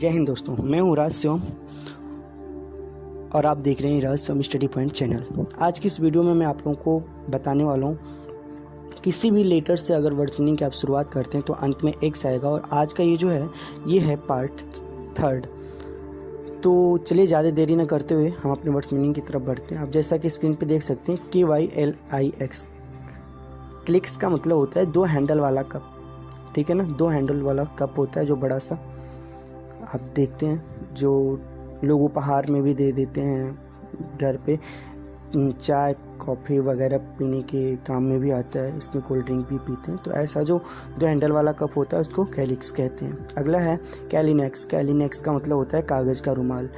जय हिंद दोस्तों, मैं हूँ राज शिवम और आप देख रहे हैं राज शिवम स्टडी पॉइंट चैनल। आज की इस वीडियो में मैं आप लोगों को बताने वाला हूँ किसी भी लेटर से अगर वर्ड्स मीनिंग की आप शुरुआत करते हैं तो अंत में एक्स आएगा। और आज का ये है पार्ट 3। तो चलिए ज़्यादा देरी न करते हुए हम अपने वर्ड्स मीनिंग की तरफ बढ़ते हैं। आप जैसा कि स्क्रीन पे देख सकते हैं KYLIX क्लिक्स का मतलब होता है 2 हैंडल वाला कप, ठीक है ना। 2 हैंडल वाला कप होता है जो बड़ा सा आप देखते हैं, जो लोग उपहार में भी दे देते हैं, घर पे चाय कॉफ़ी वगैरह पीने के काम में भी आता है, इसमें कोल्ड ड्रिंक भी पीते हैं। तो ऐसा जो 2 हैंडल वाला कप होता है उसको कैलिक्स कहते हैं। अगला है कैलिनेक्स। कैलिनेक्स का मतलब होता है कागज़ का रुमाल।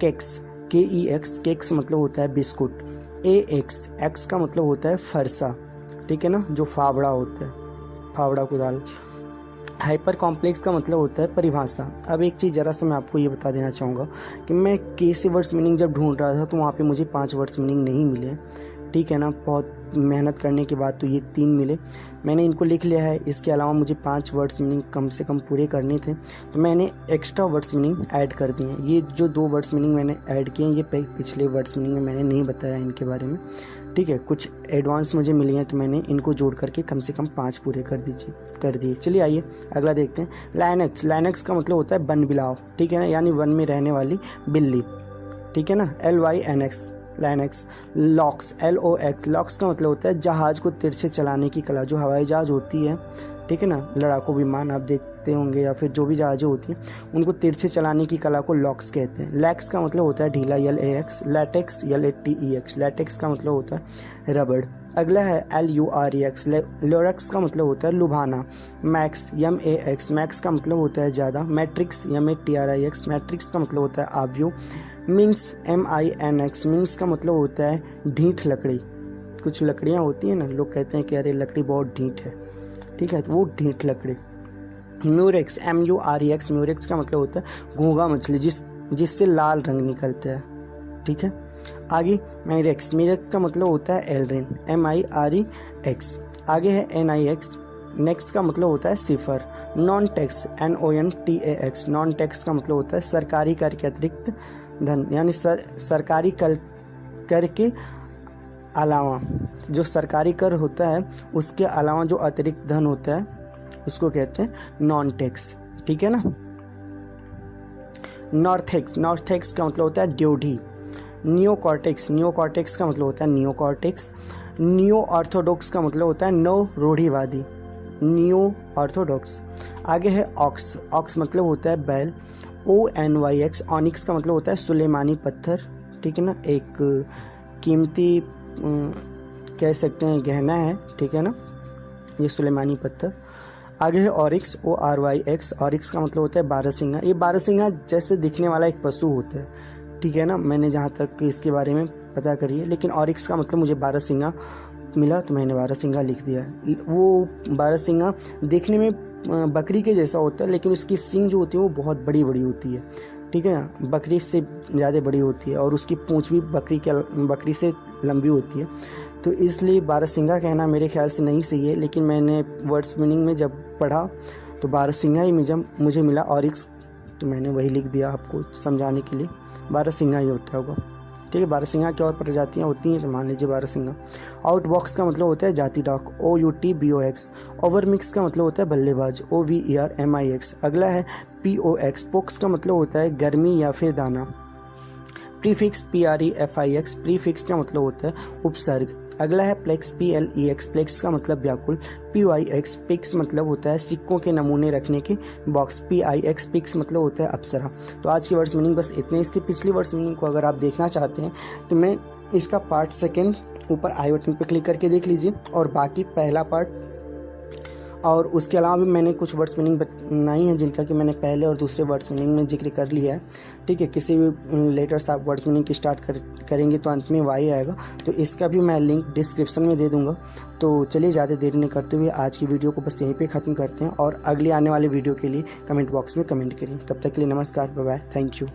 केक्स KEX केक्स मतलब होता है बिस्कुट। एक्स का मतलब होता है फरसा, ठीक है ना, जो फावड़ा होता है, फावड़ा कुदाल। हाइपर कॉम्प्लेक्स का मतलब होता है परिभाषा। अब एक चीज़ ज़रा सा मैं आपको ये बता देना चाहूँगा कि मैं कैसे वर्ड्स मीनिंग जब ढूंढ रहा था तो वहाँ पे मुझे 5 वर्ड्स मीनिंग नहीं मिले, ठीक है ना। बहुत मेहनत करने के बाद तो ये 3 मिले, मैंने इनको लिख लिया है। इसके अलावा मुझे 5 वर्ड्स मीनिंग कम से कम पूरे करने थे, तो मैंने एक्स्ट्रा वर्ड्स मीनिंग ऐड कर दिए हैं। ये जो 2 वर्ड्स मीनिंग मैंने ऐड किए हैं ये पिछले वर्ड्स मीनिंग में मैंने नहीं बताया इनके बारे में, ठीक है। कुछ एडवांस मुझे मिली हैं तो मैंने इनको जोड़ करके कम से कम 5 पूरे कर दिए। चलिए आइए अगला देखते हैं। लाइनक्स का मतलब होता है वन बिलाव, ठीक है ना, यानी वन में रहने वाली बिल्ली, ठीक है ना। LYNX Linux. Locks LOX locks का मतलब होता है जहाज़ को तिरछे चलाने की कला। जो हवाई जहाज़ होती है, ठीक है ना, लड़ाकू विमान आप देखते होंगे या फिर जो भी जहाज़ें होती हैं उनको तिरछे चलाने की कला को लॉक्स कहते हैं। लैक्स का मतलब होता है ढीला LAX। लैटेक्स LATEX लैटेक्स का मतलब होता है रबड़। अगला है LUREX लोरेक्स का मतलब होता है लुभाना। मैक्स MAX मैक्स का मतलब होता है ज़्यादा। मैट्रिक्स MATRIX मैट्रिक्स का मतलब होता है आव्यूह। मिंक्स MINX मिंक्स का मतलब होता है ढीठ लकड़ी। कुछ लकड़ियाँ होती हैं ना, लोग कहते हैं कि अरे लकड़ी बहुत ढीठ है, ठीक है, तो वो ढीठ लकड़ी। म्यूरेक्स MUREX म्यूरेक्स का मतलब होता है घोंघा मछली जिससे लाल रंग निकलता है, ठीक है। आगे मिरेक्स का मतलब होता है एल्ड्रिन MIREX। आगे है NIX नेक्स्ट का मतलब होता है सिफर। Non tax NONTAX non tax का मतलब होता है सरकारी कर के अतिरिक्त धन, यानी सरकारी कर के अलावा जो सरकारी कर होता है उसके अलावा जो अतिरिक्त धन होता है उसको कहते हैं नॉन टैक्स, ठीक है ना। नॉर्थेक्स का मतलब होता है ड्योढ़ी। नियोकॉर्टेक्स का मतलब होता है नियोकॉर्टेक्स। न्यू ऑर्थोडॉक्स का मतलब होता है नव रूढ़िवादी, न्यू ऑर्थोडॉक्स। आगे है ऑक्स मतलब होता है बैल। ONYX ऑनिक्स का मतलब होता है सुलेमानी पत्थर, ठीक है ना, एक कीमती कह सकते हैं गहना है, ठीक है ना, ये सुलेमानी पत्थर। आगे है ऑरिक्स ORYX ऑरिक्स का मतलब होता है बारहसिंगा। ये बारहसिंगा जैसे दिखने वाला एक पशु होता है, ठीक है ना, मैंने जहाँ तक इसके बारे में पता करी है, लेकिन ऑरिक्स का मतलब मुझे बारहसिंगा मिला तो मैंने बारहसिंगा लिख दिया। वो बारहसिंगा देखने में बकरी के जैसा होता है, लेकिन उसकी सींग जो होती है वो बहुत बड़ी बड़ी होती है, ठीक है ना, बकरी से ज़्यादा बड़ी होती है, और उसकी पूंछ भी बकरी से लंबी होती है। तो इसलिए बारहसिंगा कहना मेरे ख्याल से नहीं सही है, लेकिन मैंने वर्ड्स मीनिंग में जब पढ़ा तो बारहसिंगा ही मुझे मिला ऑरिक्स, तो मैंने वही लिख दिया आपको समझाने के लिए, बारहसिंगा ही होता होगा, ठीक है। बारहसिंगा की और प्रजातियाँ होती हैं तो मान लीजिए बारहसिंगा। आउटबॉक्स का मतलब होता है जाति डाक OUTBOX। ओवरमिक्स का मतलब होता है बल्लेबाज OVERMIX। अगला है POX पोक्स का मतलब होता है गर्मी या फिर दाना। प्रीफिक्स PREFIX प्रीफिक्स का मतलब होता है उपसर्ग। अगला है प्लेक्स PLEX प्लेक्स का मतलब व्याकुल। PYX पिक्स मतलब होता है सिक्कों के नमूने रखने के बॉक्स। PIX पिक्स मतलब होता है अप्सरा। तो आज की वर्ड्स मीनिंग बस इतने। इसके पिछली वर्ड्स मीनिंग को अगर आप देखना चाहते हैं तो मैं इसका पार्ट 2 ऊपर आई बटन पर क्लिक करके देख लीजिए, और बाकी पहला पार्ट और उसके अलावा भी मैंने कुछ वर्ड्स मीनिंग बनाई हैं जिनका कि मैंने पहले और दूसरे वर्ड्स मीनिंग में जिक्र कर लिया है, ठीक है। किसी भी लेटर से आप वर्ड्स मीनिंग की स्टार्ट करेंगे तो अंत में वाई आएगा, तो इसका भी मैं लिंक डिस्क्रिप्शन में दे दूंगा। तो चलिए ज़्यादा देरी नहीं करते हुए आज की वीडियो को बस यहीं पे ख़त्म करते हैं, और अगली आने वाली वीडियो के लिए कमेंट बॉक्स में कमेंट करिए। तब तक के लिए नमस्कार, बाय बाय, थैंक यू।